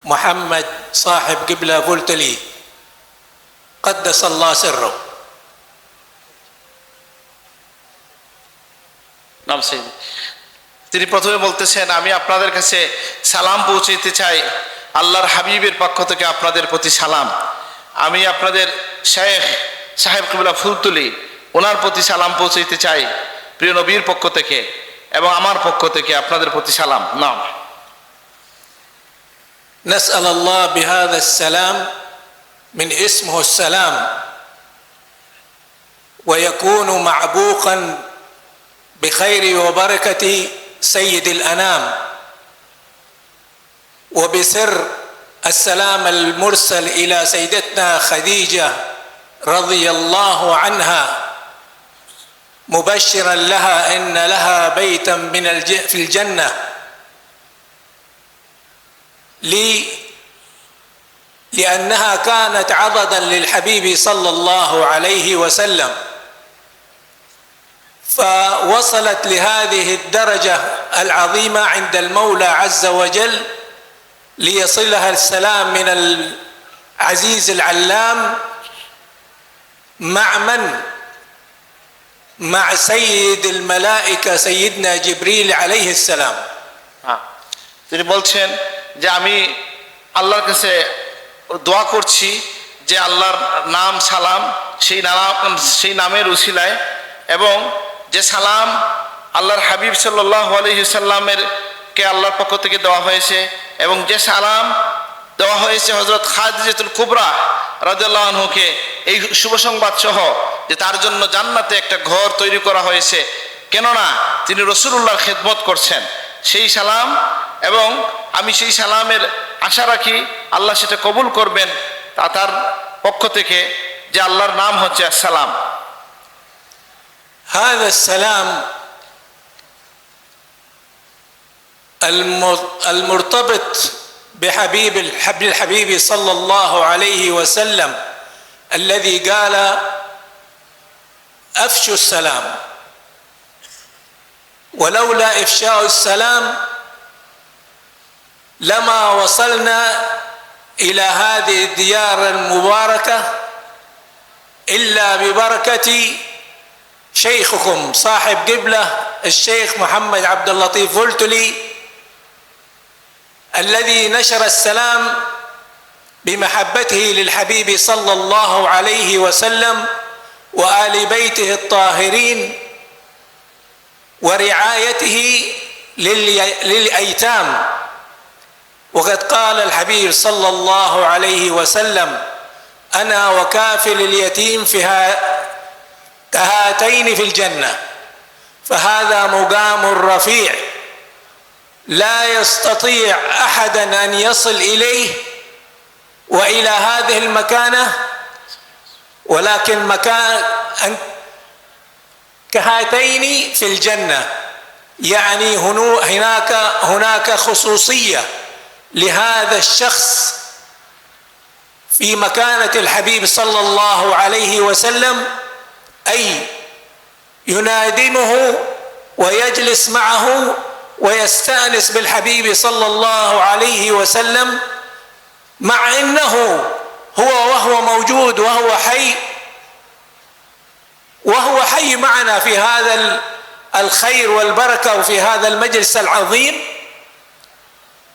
محمد صاحب قبلة فولتلي قدس الله سره. নাম সেই তিনি প্রথমে বলতেছেন, আমি আপনাদের কাছে সালাম পৌঁছাইতে চাই, আল্লাহর হাবিবের পক্ষ থেকে আপনাদের প্রতি সালাম। আমি আপনাদের শেখ সাহেব কিবলা ফুলতুলি ওনার প্রতি সালাম পৌঁছাইতে চাই প্রিয় নবীর পক্ষ থেকে, এবং আমার পক্ষ থেকে আপনাদের প্রতি সালাম। নাম نسأل الله بهذا السلام من اسمه السلام ويكون معبوقا بخير وبركة سيد الأنام، وبسر السلام المرسل إلى سيدتنا خديجة رضي الله عنها مبشرا لها إن لها بيتا في الجنة لأنها كانت عضدا للحبيب صلى الله عليه وسلم، فوصلت لهذه الدرجة العظيمة عند المولى عز وجل ليصلها السلام من العزيز العلام مع من؟ مع سيد الملائكة سيدنا جبريل عليه السلام. তিনি বলছেন যে আমি আল্লাহর কাছে দোয়া করছি যে আল্লাহর নাম সালাম সেই নামের উসিলায়, এবং যে সালাম আল্লাহর হাবিব সাল্লাল্লাহু আলাইহি সাল্লামের কে আল্লাহর পক্ষ থেকে দেওয়া হয়েছে, এবং যে সালাম দেওয়া হয়েছে হযরত খাদিজাতুল কুবরা রাদিয়াল্লাহু আনহুকে, এই শুভ সংবাদ সহ যে তার জন্য জান্নাতে একটা ঘর তৈরি করা হয়েছে, কেননা তিনি রাসূলুল্লাহর খেদমত করছেন, সেই সালাম। এবং আমি সেই সালামের আশা রাখি আল্লাহ সেটা কবুল করবেন তার পক্ষ থেকে, যে আল্লাহর নাম হচ্ছে আসসালাম। هذا السلام المرتبط بحبيب الحبيب صلى الله عليه وسلم الذي قال أفشوا السلام، ولولا إفشاء السلام لما وصلنا إلى هذه الديار المباركة إلا ببركة شيخكم صاحب قبلة الشيخ محمد عبد اللطيف فولتلي الذي نشر السلام بمحبته للحبيب صلى الله عليه وسلم وآل بيته الطاهرين ورعايته للأيتام. وقد قال الحبيب صلى الله عليه وسلم أنا وكافل اليتيم كهاتين في الجنة، فهذا مقام رفيع لا يستطيع أحدا أن يصل إليه وإلى هذه المكانة، ولكن مكان كهاتين في الجنة، يعني هناك خصوصية لهذا الشخص في مكانة الحبيب صلى الله عليه وسلم، أي ينادمه ويجلس معه ويستأنس بالحبيب صلى الله عليه وسلم، مع أنه وهو موجود وهو حي معنا في هذا الخير والبركة وفي هذا المجلس العظيم،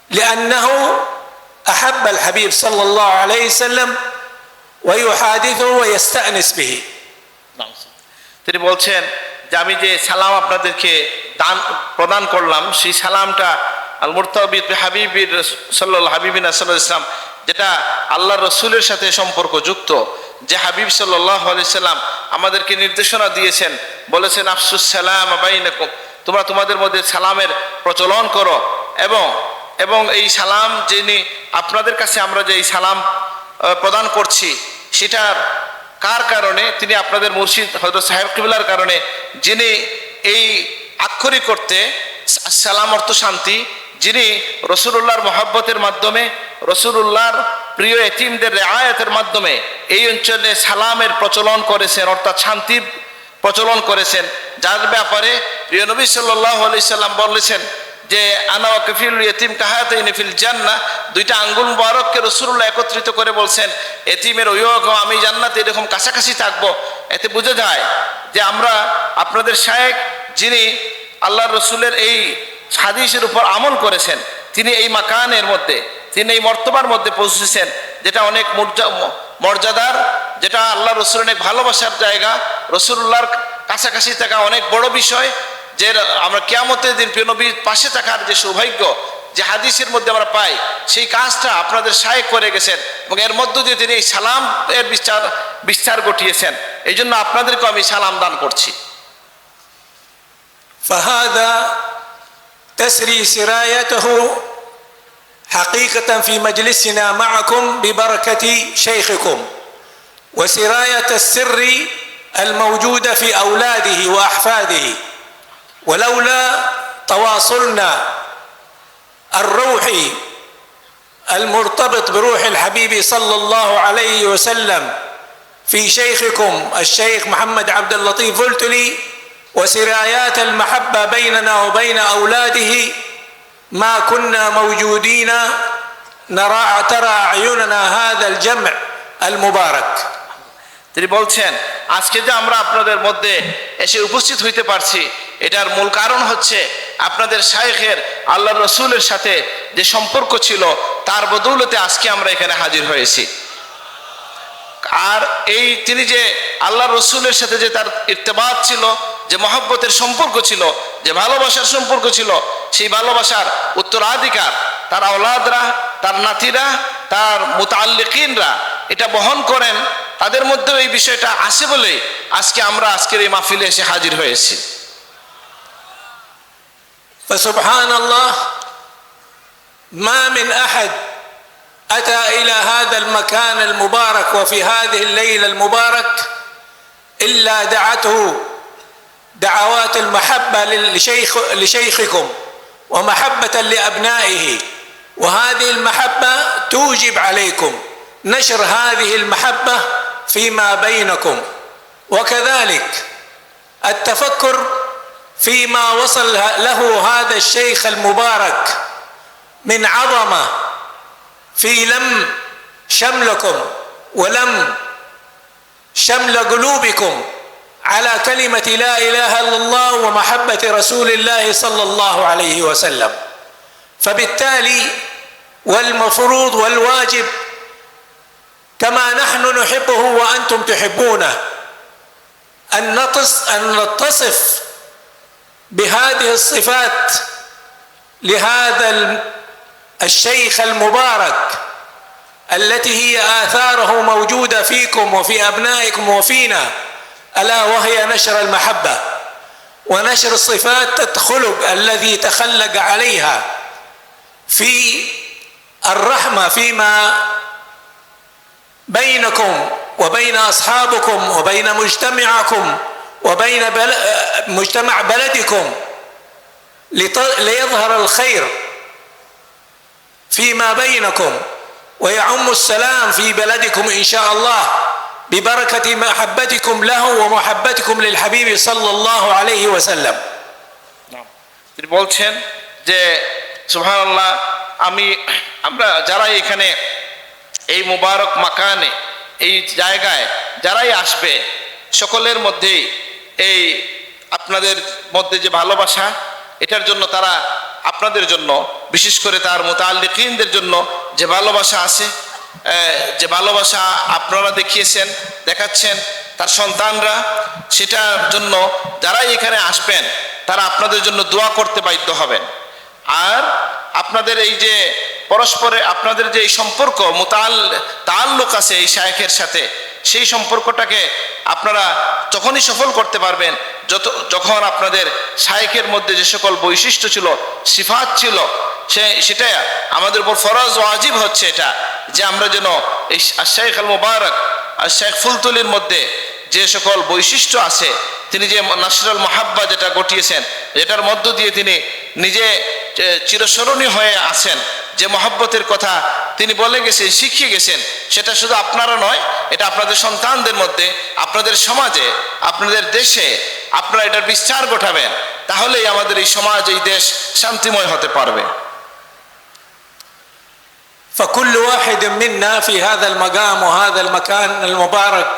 لأنه أحب الحبيب صلى الله عليه وسلم ويحادثه ويستأنس به. তিনি বলছেন যে আমি যে সালাম আপনাদেরকে প্রদান করলাম, সেই সালামটা আল মুরতাবিত হাবিবির হাবিবিনা সাল্লাল্লাহু আলাইহি সাল্লাম, যেটা আল্লাহর রসুলের সাথে সম্পর্কযুক্ত, যে হাবিব সাল্লাল্লাহু আলাইহি সাল্লাম আমাদেরকে নির্দেশনা দিয়েছেন, বলেছেন আফসুস সালাম বাইনাকুম, তোমরা তোমাদের মধ্যে সালামের প্রচলন করো, এবং এই সালাম যিনি আপনাদের কাছে আমরা যে এই সালাম প্রদান করছি সেটার কার কারণে? তিনি আপনাদের মুর্শিদ হযরত সাহেব কিবলার কারণে, যিনি এই আক্ষরিক করতে সালাম অর্থ শান্তি, যিনি রাসূলুল্লাহর মহব্বতের মাধ্যমে, রাসূলুল্লাহর প্রিয় এতিমদের রিআয়াতের মাধ্যমে এই অঞ্চলে সালামের প্রচলন করেছেন, অর্থাৎ শান্তির প্রচলন করেছেন, যার ব্যাপারে প্রিয় নবী সাল্লাল্লাহু আলাইহি সাল্লাম বলেছেন যে আনা ওয়া কাফিলুল ইয়াতীম কাহাতাইনি ফিল জান্নাহ, দুইটা আঙ্গুল মুবারককে রাসূলুল্লাহ একত্রিত করে বলছেন এতিমের অভিভাবক আমি জান্নাতে এরকম কাছাকাছি থাকবো। এতে বোঝা যায় যে আমরা আপনাদের শায়েখ যিনি আল্লাহর রসুলের এই হাদিসের উপর আমল করেছেন, তিনি এই মাকানের মধ্যে, তিনি এই মর্তবার মধ্যে পৌঁছেছেন যেটা অনেক মর্যাদার, যেটা আল্লাহ রসুলের অনেক ভালোবাসার জায়গা, রসুল্লাহর কাছাকাছি থাকা অনেক বড় বিষয়, যে আমরা কিয়ামতের দিন প্রিয় নবীর পাশে থাকার যে সৌভাগ্য যে হাদিসের মধ্যে আমরা পাই, সেই কাজটা আপনাদের শায়েখ করে গেছেন এবং এর মধ্য দিয়ে তিনি এই সালাম এর বিস্তার ঘটিয়েছেন। এই জন্য আপনাদেরকে আমি সালাম দান করছি। فهذا تسري سرايته حقيقة في مجلسنا معكم ببركة شيخكم، وسراية السر الموجودة في أولاده وأحفاده، ولولا تواصلنا الروحي المرتبط بروح الحبيب صلى الله عليه وسلم في شيخكم الشيخ محمد عبد اللطيف فلتلي وسرايات المحبة بيننا وبين أولاده ما كنا موجودين ترى أعيننا هذا الجمع المبارك। তিনি বলছেন আজকে যে আমরা আপনাদের মধ্যে এসে উপস্থিত হইতে পারছি, এটার মূল কারণ হচ্ছে আপনাদের শায়েখের আল্লাহর রসুলের সাথে যে সম্পর্ক ছিল তার বদৌলতে আজকে আমরা এখানে হাজির হয়েছি। আর এই তিনি যে আল্লাহর রসুলের সাথে যে তার ইরতেবাত ছিল, যে মহব্বতের সম্পর্ক ছিল, যে ভালোবাসার সম্পর্ক ছিল, সেই ভালোবাসার উত্তরাধিকার তার আওলাদরা, তার নাতিরা, তার মুতাআল্লিকিনরা এটা বহন করেন। তাদের মধ্যেও এই বিষয়টা আছে বলে আজকে আমরা আজকের এই মাহফিলে এসে হাজির হয়েছি। فسبحان الله ما من أحد أتى إلى هذا المكان المبارك وفي هذه الليلة المبارك إلا دعته دعوات المحبة لشيخكم ومحبة لأبنائه، وهذه المحبة توجب عليكم نشر هذه المحبة فيما بينكم، وكذلك التفكر فيما وصل له هذا الشيخ المبارك من عظمة في لم شملكم ولم شمل قلوبكم على كلمة لا إله إلا الله ومحبة رسول الله صلى الله عليه وسلم. فبالتالي والمفروض والواجب كما نحن نحبه وأنتم تحبونه أن نتصف بهذه الصفات لهذا الشيخ المبارك التي هي آثاره موجودة فيكم وفي أبنائكم وفينا، ألا وهي نشر المحبة ونشر الصفات الخلق الذي تخلق عليها في الرحمة فيما بينكم وبين أصحابكم وبين مجتمعكم وبين مجتمع بلدكم، ليظهر الخير فيما بينكم ويعم السلام في بلدكم إن شاء الله ببركة محبتكم له ومحبتكم للحبيب صلى الله عليه وسلم. তিনি বলছেন যে সুবহানাল্লাহ, আমরা যারা এখানে এই মুবারক মাকানে এই জায়গায় যারাই আসবে সকলের মধ্যেই এই আপনাদের মধ্যে যে ভালোবাসা, এটার জন্য তারা আপনাদের জন্য বিশেষ করে তার মুতাআল্লিকিনদের জন্য যে ভালোবাসা আছে, যে ভালোবাসা আপনারা দেখিয়েছেন, দেখাচ্ছেন তার সন্তানরা, সেটার জন্য যারাই এখানে আসবেন তারা আপনাদের জন্য দোয়া করতে বাধ্য হবেন। আর আপনাদের এই যে পরস্পরে আপনাদের যে এই সম্পর্ক তাআল্লুক আছে এই শায়েখের সাথে, সেই সম্পর্কটাকে আপনারা তখনই সফল করতে পারবেন যখন আপনাদের শায়েখের মধ্যে যে সকল বৈশিষ্ট্য ছিল, সিফাত ছিল, সেটা আমাদের উপর ফরজ ওয়াজিব হচ্ছে এটা যে আমরা যেন এই শায়েখ আল মুবারক আর শায়েখ ফুলতুলির মধ্যে যে সকল বৈশিষ্ট্য আছে, তিনি যে নাসরুল মাহাব্বা যেটা ঘটিয়েছেন, যেটার মধ্য দিয়ে তিনি নিজে চিরস্মরণীয় হয়ে আছেন, যে মহব্বতের কথা তিনি বলে গেছেন, শিখিয়ে গেছেন, সেটা শুধু আপনারা নয়, এটা আপনাদের সন্তানদের মধ্যে, আপনাদের সমাজে, আপনাদের দেশে আপনারা এটার বিস্তার ঘটাবেন। তাহলেই আমাদের এই সমাজ, এই দেশ শান্তিময় হতে পারবে। فكل واحد منا في هذا المقام وهذا المكان المبارك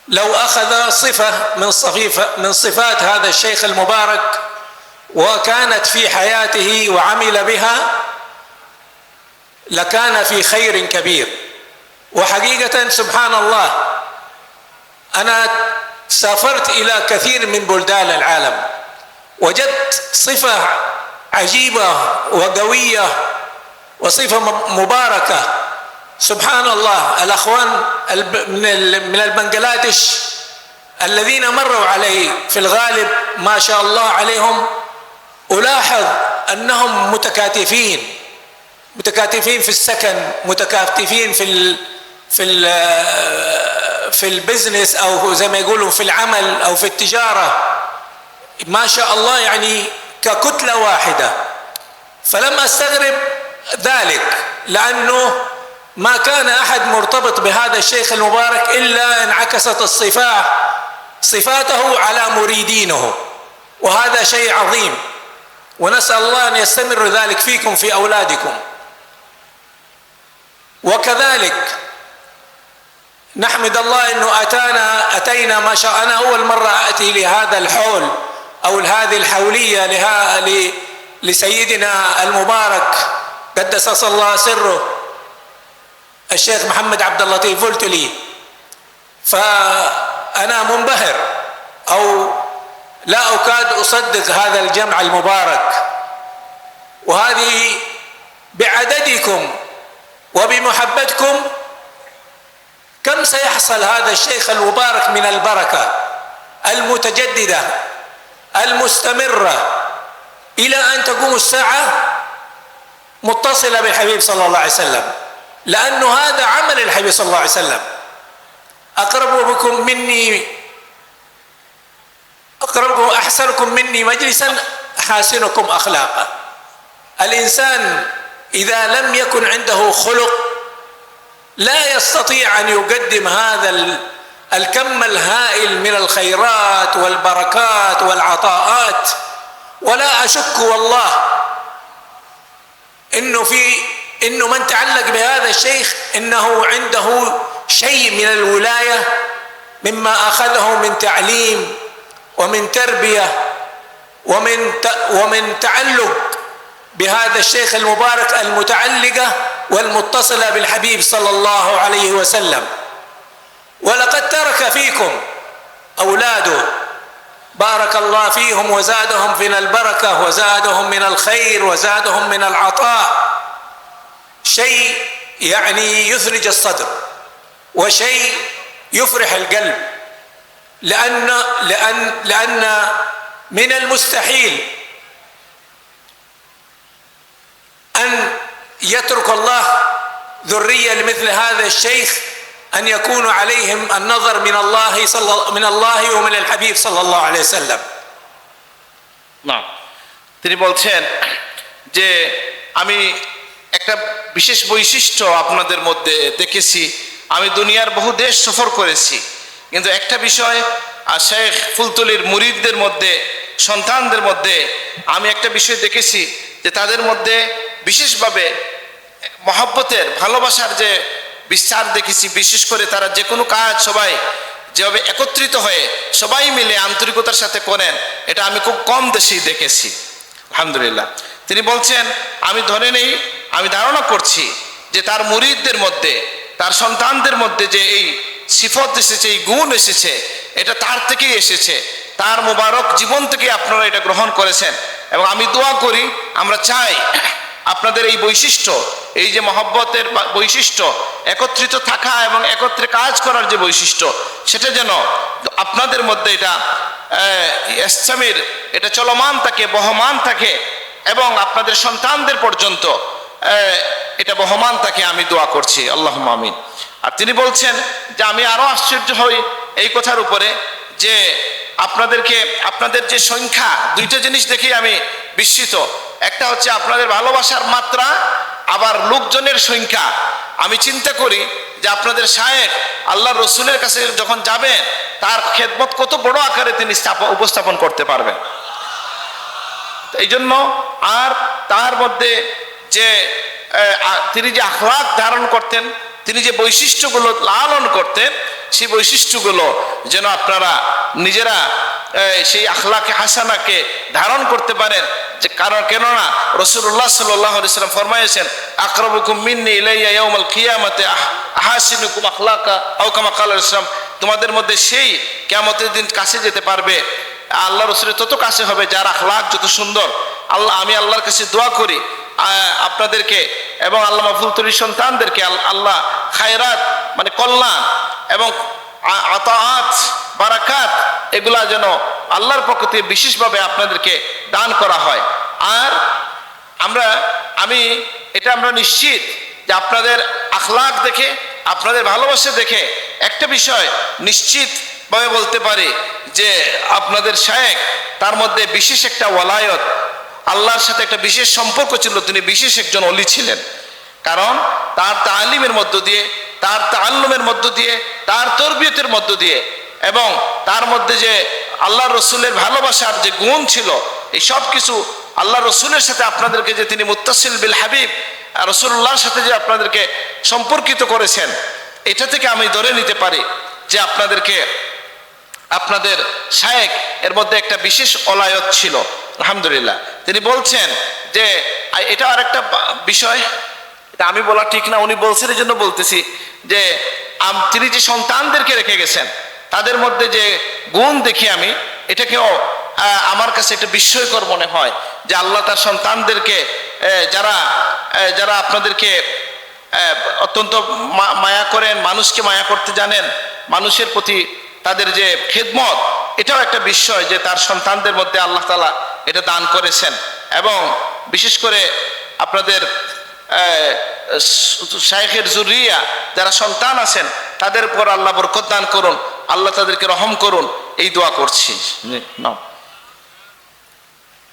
لو أخذ صفة من صفات هذا الشيخ المبارك وكانت في حياته وعمل بها لكان في خير كبير. وحقيقة سبحان الله أنا سافرت إلى كثير من بلدان العالم، وجدت صفة عجيبة وقوية وصفة مباركة. سبحان الله، الأخوان من البنغلاديش الذين مروا علي في الغالب ما شاء الله عليهم ألاحظ أنهم متكاتفين في السكن، متكاتفين في البزنس أو زي ما يقولوا في العمل أو في التجارة، ما شاء الله يعني ككتلة واحدة. فلم أستغرب ذلك لأنه ما كان أحد مرتبط بهذا الشيخ المبارك إلا انعكست صفاته على مريدينه، وهذا شيء عظيم، ونسأل الله أن يستمر ذلك فيكم في أولادكم. وكذلك نحمد الله أنه أتينا ما شاء أنا أول مرة أتي لهذا الحول أو هذه الحولية لسيدنا المبارك قدس الله سره الشيخ محمد عبد اللطيف فولتلي، فأنا منبهر أو لا أكاد أصدق هذا الجمع المبارك، وهذه بعددكم وبمحبتكم كم سيحصل هذا الشيخ المبارك من البركة المتجددة المستمرة إلى أن تقوم الساعة متصلة بالحبيب صلى الله عليه وسلم، لأنه هذا عمل الحبيب صلى الله عليه وسلم. أحسنكم مني مجلسا أحاسنكم أخلاقا. الإنسان إذا لم يكن عنده خلق لا يستطيع أن يقدم هذا الكم الهائل من الخيرات والبركات والعطاءات. ولا أشك والله إنه من تعلق بهذا الشيخ إنه عنده شيء من الولاية مما أخذه من تعليم ومن تربية ومن تعلق بهذا الشيخ المبارك المتعلقة والمتصلة بالحبيب صلى الله عليه وسلم. ولقد ترك فيكم أولاده بارك الله فيهم وزادهم من البركة وزادهم من الخير وزادهم من العطاء شيء يعني يثلج الصدر وشيء يفرح القلب، لأن من المستحيل أن يترك الله ذرية لمثل هذا الشيخ أن يكون عليهم النظر من الله ومن الحبيب صلى الله عليه وسلم. না, তিনি বলছেন যে আমি একটা বিশেষ বৈশিষ্ট্য আপনাদের মধ্যে দেখেছি। আমি দুনিয়ার বহু দেশ সফর করেছি, কিন্তু একটা বিষয় শেখ ফুলতলির মুরিদদের মধ্যে, সন্তানদের মধ্যে আমি একটা বিষয় দেখেছি যে তাদের মধ্যে বিশেষভাবে মহব্বতের, ভালোবাসার যে বিস্তার দেখেছি। বিশেষ করে তারা যে কোনো কাজ সবাই যেভাবে একত্রিত হয়ে সবাই মিলে আন্তরিকতার সাথে করেন, এটা আমি খুব কম দেশেই দেখেছি, আলহামদুলিল্লাহ। তিনি বলছেন আমি ধারণা করছি যে তার মুরিদদের মধ্যে, তার সন্তানদের মধ্যে যে এই সিফত এসেছে, এই গুণ এসেছে, এটা তার থেকেই এসেছে, তার মুবারক জীবন থেকে আপনারা এটা গ্রহণ করেছেন। এবং আমি দোয়া করি, আমরা চাই আপনাদের এই বৈশিষ্ট্য, এই যে মহব্বতের বৈশিষ্ট্য, একত্রিত থাকা এবং একত্রে কাজ করার যে বৈশিষ্ট্য, সেটা যেন আপনাদের মধ্যে এটা চলমান থাকে, বহমান থাকে এবং আপনাদের সন্তানদের পর্যন্ত এটা বহমান থাকে। আমি দোয়া করছি, আল্লাহুম্মা আমিন। আর তিনি বলছেন যে আমি আরো আশ্চর্য হই এই কথার উপরে যে আপনাদের যে সংখ্যা, দুইটা জিনিস দেখেই আমি বিস্মিত। একটা হচ্ছে আপনাদের ভালোবাসার মাত্রা, আবার লোকজনের সংখ্যা। আমি চিন্তা করি যে আপনাদের শায়েখ আল্লাহর রসুলের কাছে যখন যাবেন, তার খেদমত কত বড় আকারে তিনি উপস্থাপন করতে পারবেন। এই জন্য আর তার মধ্যে যে তিনি যে আখলাক ধারণ করতেন, তিনি যে বৈশিষ্ট্যগুলো লালন করতেন, সেই বৈশিষ্ট্যগুলো যেন আপনারা নিজেরা সেই আখলাকে হাসানাকে ধারণ করতে পারেন। যে কারণ কেননা রাসূলুল্লাহ সাল্লাল্লাহু আলাইহি ওয়াসাল্লাম ফরমায়েছেন, আকরাবুকুম মিন্নি ইলাইয়া ইয়াউমাল কিয়ামাতি আহসিনুকুম আখলাকা, আও কামা ক্বালা রাসূলুল্লাহ, তোমাদের মধ্যে সেই কিয়ামতের দিন কাছে যেতে পারবে, আল্লাহ রাসূলের তত কাছে হবে যার আখলাক যত সুন্দর। আমি আল্লাহর কাছে দোয়া করি আপনাদেরকে এবং আল্লাহ মাহফুজ তৈরি সন্তানদেরকে আল্লাহ খায়রাত মানে কল্যাণ এবং আতাআত বারাকাত এগুলা যেন আল্লাহর পক্ষ থেকে বিশেষভাবে আপনাদেরকে দান করা হয়। আর আমি আমরা নিশ্চিত যে আপনাদের আখলাক দেখে, আপনাদের ভালোবাসা দেখে একটা বিষয় নিশ্চিতভাবে বলতে পারি যে আপনাদের শায়েখ, তার মধ্যে বিশেষ একটা ওয়ালায়ত, আল্লাহর সাথে একটা বিশেষ সম্পর্ক ছিল, তিনি বিশেষ একজন অলি ছিলেন। কারণ তার তালিমের মধ্য দিয়ে, তার তাআল্লুমের মধ্য দিয়ে, তার তরবিয়তের মধ্য দিয়ে এবং তার মধ্যে যে আল্লাহ রসুলের ভালোবাসার যে গুণ ছিল, এই সব কিছু আল্লাহ রসুলের সাথে আপনাদেরকে যে তিনি মুত্তাসিল বিল হাবিব রসুল্লাহর সাথে যে আপনাদেরকে সম্পর্কিত করেছেন, এটা থেকে আমি ধরে নিতে পারি যে আপনাদের শায়েখ এর মধ্যে একটা বিশেষ ওলায়ত ছিল। আলহামদুলিল্লাহ। তিনি বলছেন যে এটা আর একটা বিষয়, এটা আমি বলা ঠিক না, উনি বলছেন এই জন্য বলতেছি যে তিনি যে সন্তানদেরকে রেখে গেছেন, তাদের মধ্যে যে গুণ দেখি আমি, এটাকেও আমার কাছে একটা বিস্ময়কর মনে হয় যে আল্লাহ তার সন্তানদেরকে যারা আপনাদেরকে অত্যন্ত মায়া করেন, মানুষকে মায়া করতে জানেন, মানুষের প্রতি তাদের যে খেদমত, এটাও একটা বিষয় যে তার সন্তানদের মধ্যে আল্লাহ তাআলা এটা দান করেছেন। এবং বিশেষ করে আপনাদের শায়েখের যুররিয়া যারা সন্তান আছেন, তাদের উপর আল্লাহ বরকত দান করুন, আল্লাহ তাদেরকে রহম করুন, এই দোয়া করছি। নাও।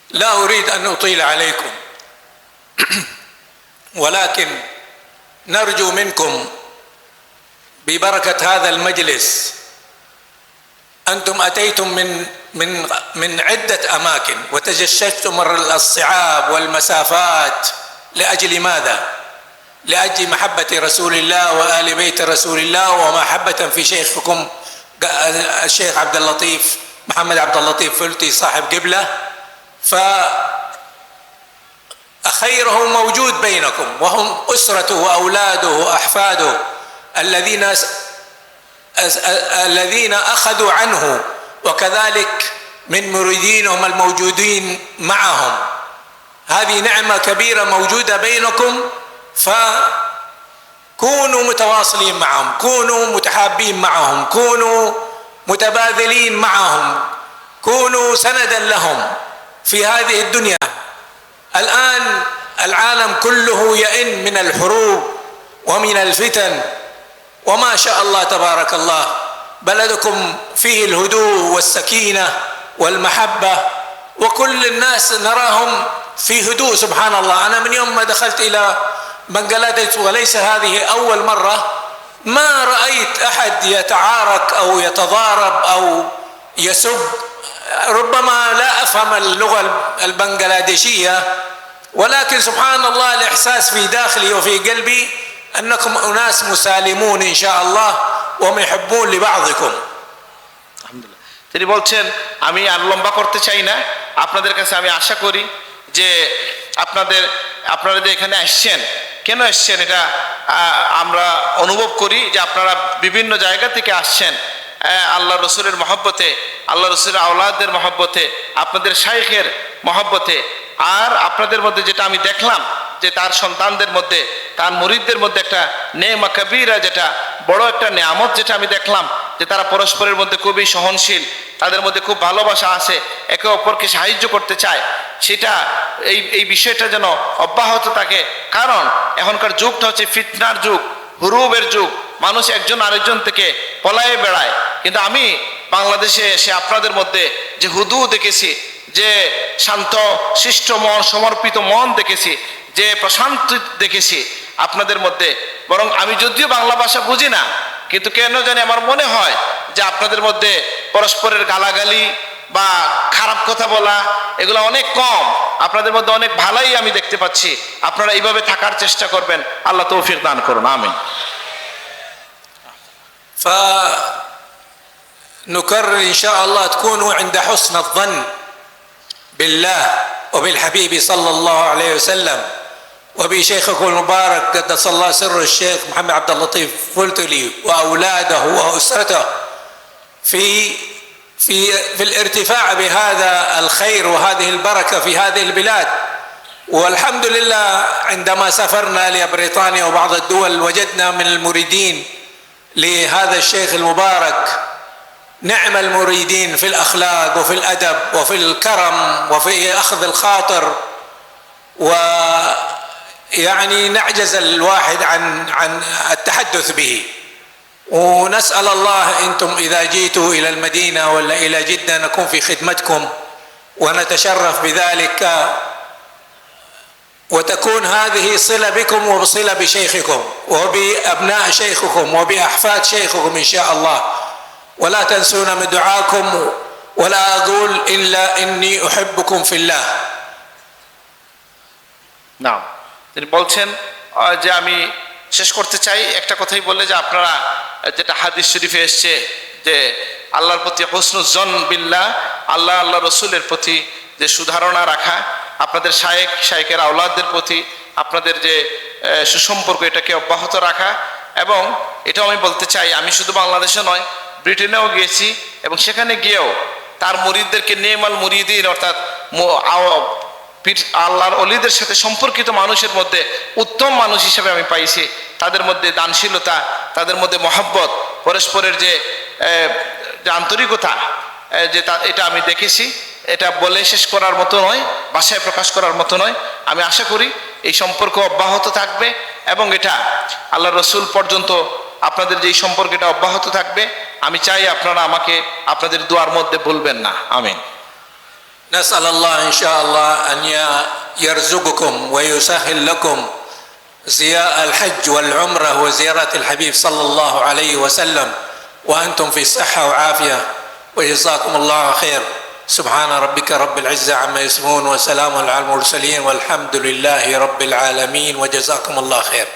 لا أريد أن أطيل عليكم ولكن نرجو منكم ببركة هذا المجلس، أنتم أتيتم من عدة أماكن وتجشتم الصعاب والمسافات، لأجل ماذا؟ لأجل محبة رسول الله وآل بيت رسول الله ومحبة في شيخكم الشيخ عبد اللطيف محمد عبد اللطيف فلتي صاحب قبلة، فخيره موجود بينكم، وهم أسرته وأولاده وأحفاده الذين أخذوا عنه، وكذلك من مريدينهم الموجودين معهم. هذه نعمة كبيرة موجودة بينكم، فكونوا متواصلين معهم، كونوا متحابين معهم، كونوا متبادلين معهم، كونوا سندا لهم في هذه الدنيا. الآن العالم كله يئن من الحروب ومن الفتن، وما شاء الله تبارك الله بلدكم فيه الهدوء والسكينة والمحبة، وكل الناس نراهم في هدوء سبحان الله. أنا من يوم ما دخلت إلى بنغلاديش، وليس هذه أول مرة، ما رأيت أحد يتعارك أو يتضارب أو يسب. ربما لا أفهم اللغة البنغلاديشية، ولكن سبحان الله الإحساس في داخلي وفي قلبي أنكم أناس مسالمون إن شاء الله ومحبون لبعضكم. আলহামদুলিল্লাহ। তিনি বলছেন আমি আর লম্বা করতে চাই না, আপনাদের কাছে আমি আশা করি যে আপনারা যে এখানে আসছেন, কেন আসছেন এটা আমরা অনুভব করি যে আপনারা বিভিন্ন জায়গা থেকে আসছেন আল্লাহ রসুলের মহব্বতে, আল্লাহ রসুলের আওলাদের মহব্বতে, আপনাদের শাইখের মহব্বতে। আর আপনাদের মধ্যে যেটা আমি দেখলাম যে তার সন্তানদের মধ্যে, তার মুরিদদের মধ্যে একটা নেমা কবিরা, যেটা বড় একটা নেয়ামত, যেটা আমি দেখলাম যে তারা পরস্পরের মধ্যে খুবই সহনশীল, তাদের মধ্যে খুব ভালোবাসা আছে, একে অপরকে সাহায্য করতে চায়, সেটা এই বিষয়টা যেন অব্যাহত থাকে। কারণ এখনকার যুগটা হচ্ছে ফিতনার যুগ, হুরুবের যুগ, মানুষ একজন আরেকজন থেকে পলায়ে বেড়ায়। কিন্তু আমি বাংলাদেশে এসে আপনাদের মধ্যে যে হুদু দেখেছি, যে শান্ত শিষ্ট মন, সমর্পিত মন দেখেছি, যে প্রশান্তি দেখেছি আপনাদের মধ্যে, বরং আমি যদিও বাংলা ভাষা বুঝি না, কিন্তু কেন জানি আমার মনে হয় যে আপনাদের মধ্যে পরস্পরের গালাগালি, বা খারাপ কথা বলা এগুলো অনেক কম। আপনাদের মধ্যে অনেক ভালোই আমি দেখতে পাচ্ছি। আপনারা এইভাবে থাকার চেষ্টা করবেন। আল্লাহ তৌফিক দান করুন, আমিন। فنكرر إن شاء الله تكونوا عند حسن الظن بالله وبالحبيب صلى الله عليه وسلم وبشيخكم المبارك قدس الله سر الشيخ محمد عبد اللطيف فلتلي وأولاده وأسرته في الارتفاع بهذا الخير وهذه البركة في هذه البلاد. والحمد لله عندما سافرنا لبريطانيا وبعض الدول وجدنا من المريدين لهذا الشيخ المبارك نعم المريدين في الأخلاق وفي الأدب وفي الكرم وفي أخذ الخاطر، ويعني نعجز الواحد عن التحدث به. ونسأل الله أنتم إذا جيتوا إلى المدينة ولا إلى جدة نكون في خدمتكم ونتشرف بذلك، وتكون هذه صلة بكم وبصلة بشيخكم وبأبناء شيخكم وبأحفاد شيخكم إن شاء الله. ولا تنسونا من دعاكم، ولا أقول إلا إني أحبكم في الله. নাম তিনি বলছেন যে আমি শেষ করতে চাই একটা কথাই বললে, যে আপনারা যেটা হাদিস শরীফে এসছে যে আল্লাহর প্রতি হুসনুল জন বিল্লাহ, আল্লাহ রসুলের প্রতি যে সুধারণা রাখা, আপনাদের শায়েকের আওলাদদের প্রতি আপনাদের যে সুসম্পর্ক এটাকে অব্যাহত রাখা। এবং এটাও আমি বলতে চাই, আমি শুধু বাংলাদেশে নয় ব্রিটেনেও গিয়েছি এবং সেখানে গিয়েও তার মুরিদদেরকে নেমাল মুরিদিন অর্থাৎ আল্লাহর অলিদের সাথে সম্পর্কিত মানুষের মধ্যে উত্তম মানুষ হিসেবে আমি পাইছি। তাদের মধ্যে দানশীলতা, তাদের মধ্যে মহব্বত, পরস্পরের যে আন্তরিকতা, যে এটা আমি দেখেছি। এটা বলে শেষ করার মতো নয়, ভাষায় প্রকাশ করার মতো নয়। আমি আশা করি এই সম্পর্ক অব্যাহত থাকবে এবং এটা আল্লাহ রসুল পর্যন্ত আপনাদের যে সম্পর্ক এটা অব্যাহত থাকবে। আমি চাই আপনারা আমাকে আপনাদের দোয়ার মধ্যে ভুলবেন না, আমিন। نسأل الله إن شاء الله أن يرزقكم ويسهل لكم الحج والعمرة وزيارة الحبيب صلى الله عليه وسلم وأنتم في صحة وعافية، وجزاكم الله خير. سبحان ربك رب العزة عما يصفون وسلام على المرسلين والحمد لله رب العالمين، وجزاكم الله خير.